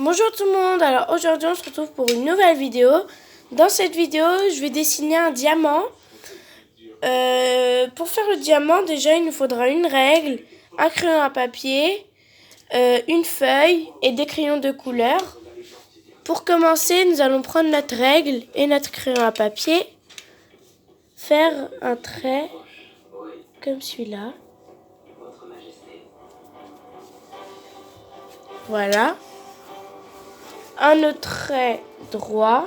Bonjour tout le monde, alors aujourd'hui on se retrouve pour une nouvelle vidéo. Dans cette vidéo je vais dessiner un diamant. Pour faire le diamant déjà il nous faudra une règle, un crayon à papier, une feuille et des crayons de couleur. Pour commencer nous allons prendre notre règle et notre crayon à papier, faire un trait comme celui-là. Voilà. Un autre trait droit.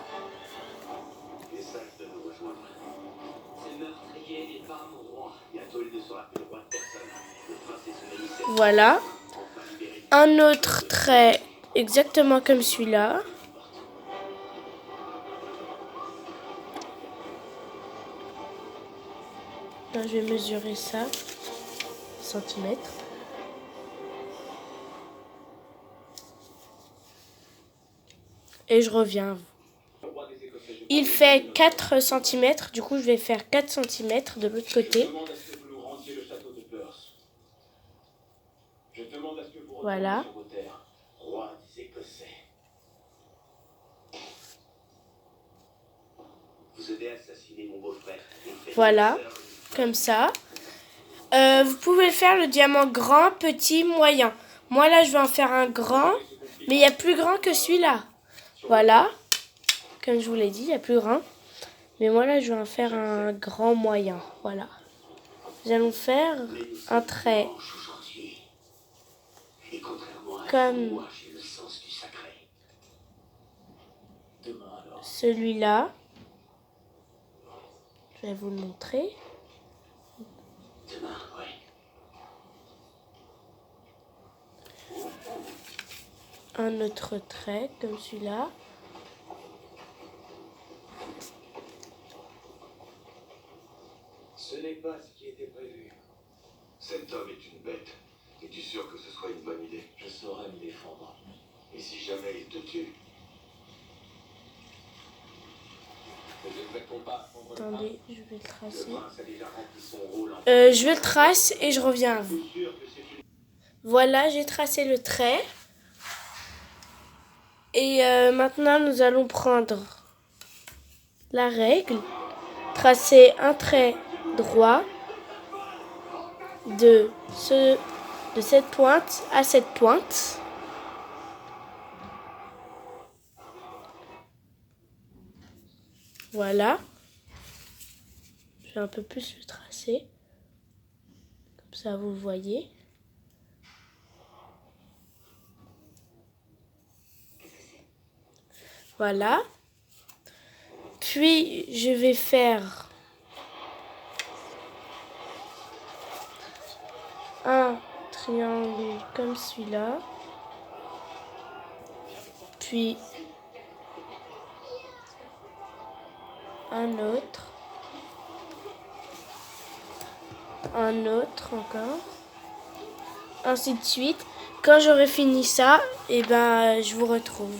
Voilà. Un autre trait exactement comme celui-là. Là, je vais mesurer ça. Centimètres. Et je reviens. Il fait 4 cm, du coup je vais faire 4 cm de l'autre côté. Voilà. Voilà, comme ça. Vous pouvez faire le diamant grand, petit, moyen. Moi là je vais en faire un grand, mais il y a plus grand que celui-là. Voilà, comme je vous l'ai dit, il y a plus grand. Mais moi là je vais en faire un grand moyen. Voilà. Nous allons faire un trait comme celui-là. Je vais vous le montrer. Un autre trait comme celui-là. Ce n'est pas ce qui était prévu. Cet homme est une bête. Es-tu sûr que ce soit une bonne idée? Je saurais me défendre. Et si jamais il te tue? Attendez, je vais le tracer. Je le trace et je reviens à vous. Voilà, j'ai tracé le trait. Et maintenant, nous allons prendre la règle, tracer un trait droit de cette pointe à cette pointe. Voilà. Je vais un peu plus le tracer. Comme ça, vous voyez. Voilà. Puis, je vais faire un triangle comme celui-là. Puis, un autre encore, ainsi de suite. Quand j'aurai fini ça, et ben je vous retrouve.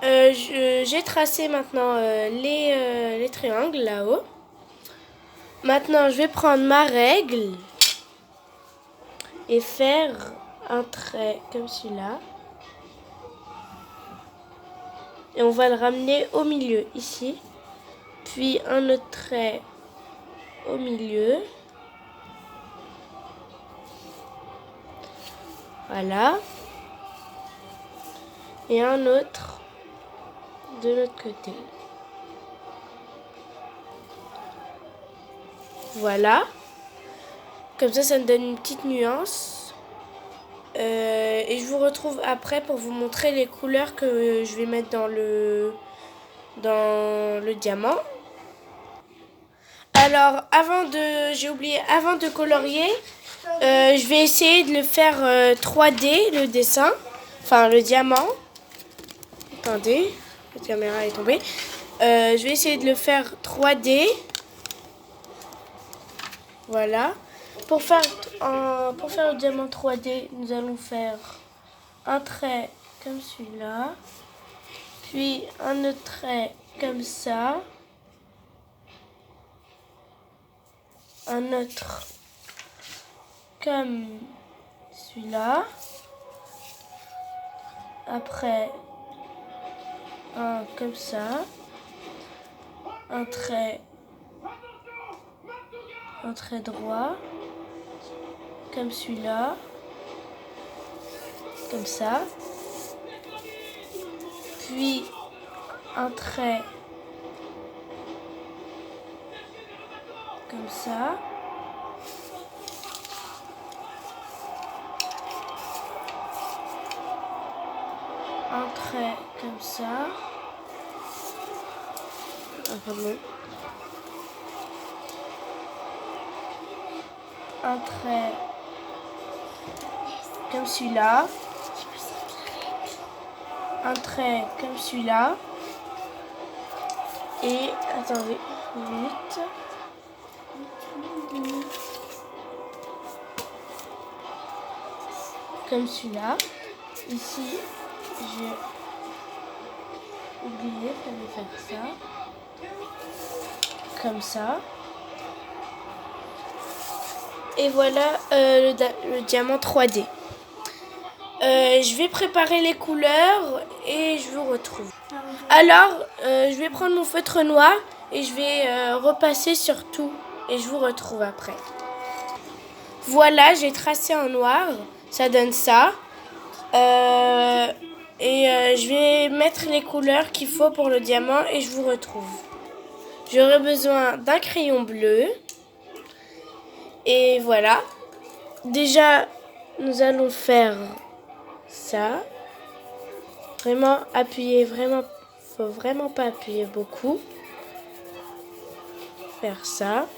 J'ai tracé maintenant les triangles là-haut. Maintenant, je vais prendre ma règle et faire un trait comme celui-là. Et on va le ramener au milieu, ici. Puis un autre trait au milieu. Voilà. Et un autre de l'autre côté. Voilà. Comme ça me donne une petite nuance. Et je vous retrouve après pour vous montrer les couleurs que je vais mettre dans le diamant. Alors, j'ai oublié, avant de colorier, je vais essayer de le faire 3D, le dessin. Enfin, le diamant. Attendez, la caméra est tombée. Je vais essayer de le faire 3D. Voilà. Pour faire le diamant 3D, nous allons faire un trait comme celui-là. Puis un autre trait comme ça. Un autre comme celui-là. Après, un comme ça. Un trait droit. Comme celui-là. Comme ça. Puis un trait comme ça. Un trait comme ça. Ah, pardon. Un trait comme celui-là. Un trait comme celui-là. Et attendez une minute. Comme celui-là. Ici, j'ai oublié, il fallait faire ça. Comme ça. Et voilà le diamant 3D. Je vais préparer les couleurs et je vous retrouve. Alors, je vais prendre mon feutre noir et je vais repasser sur tout et je vous retrouve après. Voilà, j'ai tracé en noir, ça donne ça. Je vais mettre les couleurs qu'il faut pour le diamant et je vous retrouve. J'aurai besoin d'un crayon bleu. Et voilà. Déjà, nous allons faire ça. Vraiment appuyer, faut vraiment pas appuyer beaucoup. Faire ça.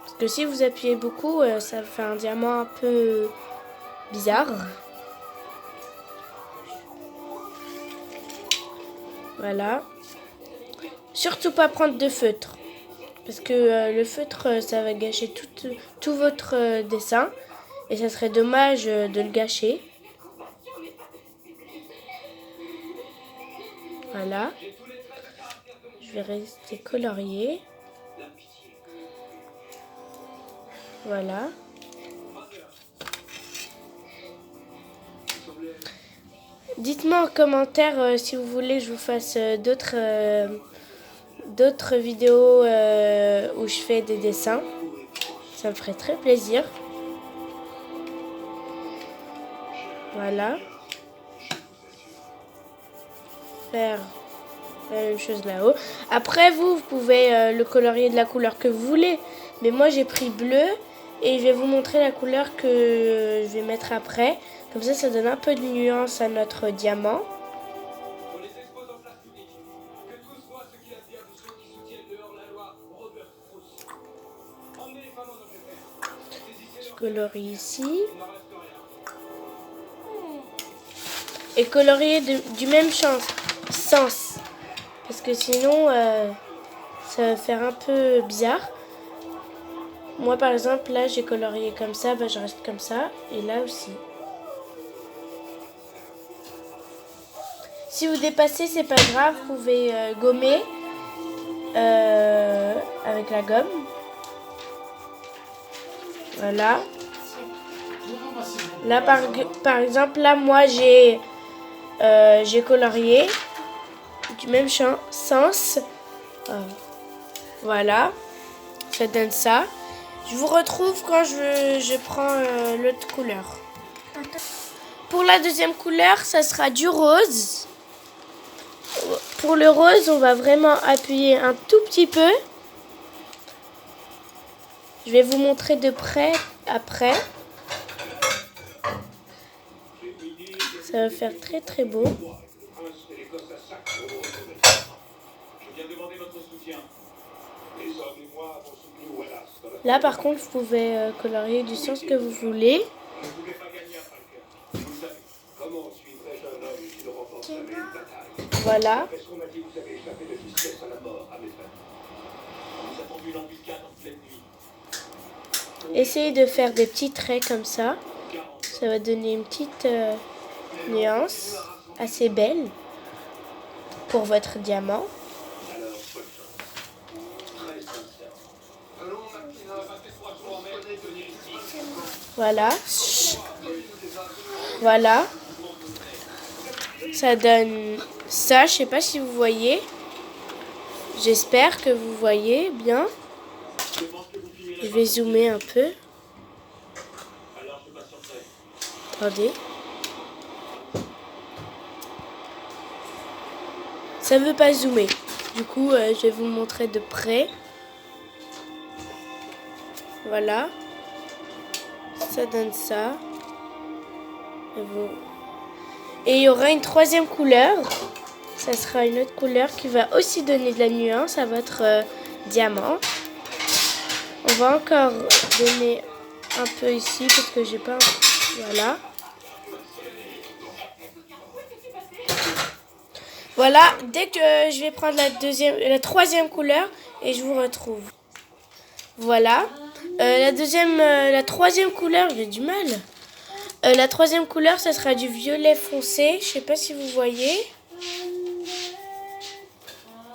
Parce que si vous appuyez beaucoup, ça fait un diamant un peu bizarre. Voilà. Surtout pas prendre de feutre. Parce que le feutre, ça va gâcher tout votre dessin. Et ça serait dommage de le gâcher. Voilà. Je vais rester colorier. Voilà. Dites-moi en commentaire si vous voulez que je vous fasse d'autres vidéos où je fais des dessins. Ça me ferait très plaisir. Voilà. Faire la même chose là-haut. Après, vous pouvez le colorier de la couleur que vous voulez. Mais moi, j'ai pris bleu et je vais vous montrer la couleur que je vais mettre après. Comme ça donne un peu de nuance à notre diamant. Je colorie ici. Et colorier du même sens. Parce que sinon, ça va faire un peu bizarre. Moi, par exemple, là, j'ai colorié comme ça. Je reste comme ça. Et là aussi. Si vous dépassez, c'est pas grave. Vous pouvez gommer avec la gomme. Voilà. Là, par exemple, là, moi, j'ai colorié du même sens. Voilà. Ça donne ça. Je vous retrouve quand je prends l'autre couleur. Pour la deuxième couleur, ça sera du rose. Pour le rose, on va vraiment appuyer un tout petit peu. Je vais vous montrer de près après. Ça va faire très très beau. Là par contre, vous pouvez colorier du sens que vous voulez. Voilà. Essayez de faire des petits traits comme ça. Ça va donner une petite nuance assez belle pour votre diamant. Voilà. Voilà. Ça donne ça. Je sais pas si vous voyez. J'espère que vous voyez bien. Je vais zoomer un peu. Attendez. Ça veut pas zoomer. Du coup, je vais vous montrer de près. Voilà. Ça donne ça. Et il y aura une troisième couleur. Ça sera une autre couleur qui va aussi donner de la nuance à votre diamant. On va encore donner un peu ici parce que j'ai pas... Voilà. Voilà, dès que je vais prendre la troisième couleur et je vous retrouve. Voilà. La troisième couleur, j'ai du mal. La troisième couleur, ça sera du violet foncé. Je sais pas si vous voyez.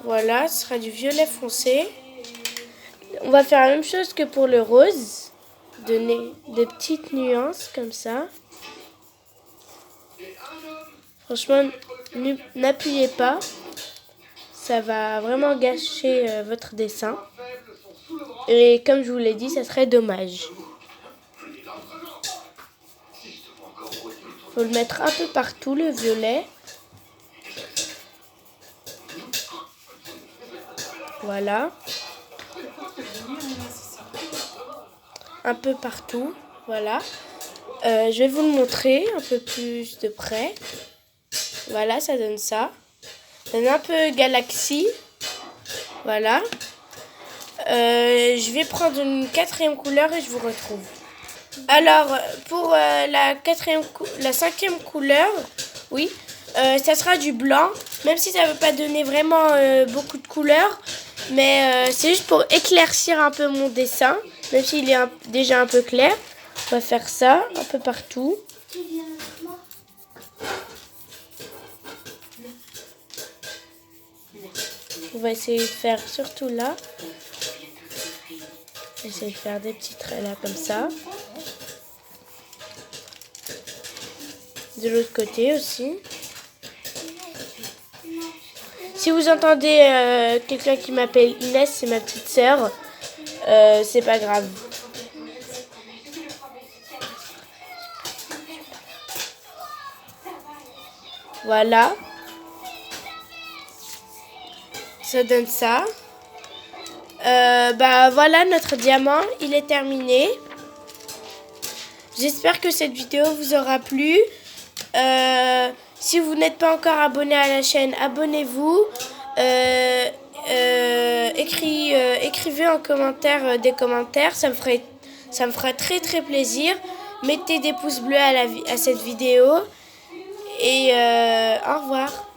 Voilà, ce sera du violet foncé. On va faire la même chose que pour le rose. Donner des petites nuances comme ça. Franchement, n'appuyez pas. Ça va vraiment gâcher votre dessin. Et comme je vous l'ai dit, ça serait dommage. Faut le mettre un peu partout, le violet. Voilà. Un peu partout. Voilà. Je vais vous le montrer un peu plus de près. Voilà, ça donne ça. Ça donne un peu galaxie. Voilà. Je vais prendre une quatrième couleur et je vous retrouve. Alors, pour la cinquième couleur, oui, ça sera du blanc. Même si ça ne veut pas donner vraiment beaucoup de couleurs. Mais c'est juste pour éclaircir un peu mon dessin. Même s'il est déjà un peu clair. On va faire ça un peu partout. On va essayer de faire surtout là. Essayer de faire des petits traits là comme ça. De l'autre côté aussi. Si vous entendez quelqu'un qui m'appelle Inès, c'est ma petite sœur. C'est pas grave. Voilà. Ça donne ça. Voilà, notre diamant, il est terminé. J'espère que cette vidéo vous aura plu. Si vous n'êtes pas encore abonné à la chaîne, abonnez-vous. Écrivez en commentaire des commentaires, ça me fera très très plaisir. Mettez des pouces bleus à cette vidéo. Et au revoir.